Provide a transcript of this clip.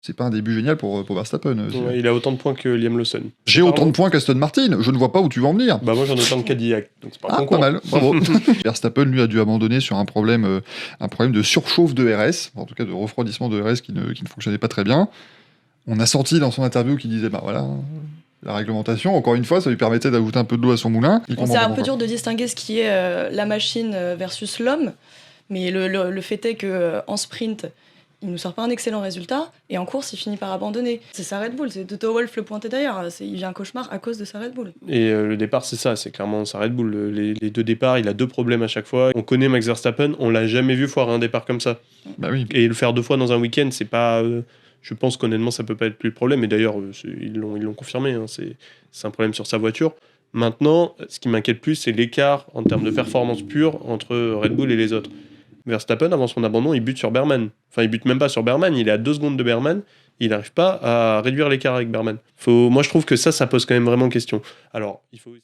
C'est pas un début génial pour Verstappen. Ouais, il a autant de points que Liam Lawson. J'ai autant de points qu'Aston Martin, je ne vois pas où tu vas en venir. Bah moi j'en ai autant que Cadillac, donc c'est pas un Ah, concours. pas mal, bravo. Verstappen, lui, a dû abandonner sur un problème de surchauffe de RS, en tout cas de refroidissement de RS qui ne fonctionnait pas très bien. On a senti dans son interview qu'il disait, bah voilà, la réglementation, encore une fois, ça lui permettait d'ajouter un peu de l'eau à son moulin. C'est un peu dur de distinguer ce qui est la machine versus l'homme, mais le fait est qu'en sprint, il nous sort pas un excellent résultat, et en course, il finit par abandonner. C'est sa Red Bull, c'est Toto Wolff le pointait d'ailleurs, il vit un cauchemar à cause de sa Red Bull. Et le départ, c'est ça, c'est clairement sa Red Bull. Les deux départs, il a 2 problèmes à chaque fois. On connaît Max Verstappen, on l'a jamais vu foirer un départ comme ça. Bah oui. Et le faire 2 fois dans un week-end, c'est pas... je pense qu'honnêtement, ça peut pas être plus le problème. Et d'ailleurs, ils l'ont confirmé, hein, c'est un problème sur sa voiture. Maintenant, ce qui m'inquiète plus, c'est l'écart en termes de performance pure entre Red Bull et les autres. Verstappen, avant son abandon, il bute sur Berman. Enfin, il bute même pas sur Berman, il est à 2 secondes de Berman, il n'arrive pas à réduire l'écart avec Berman. Moi, je trouve que ça pose quand même vraiment question. Alors, il faut...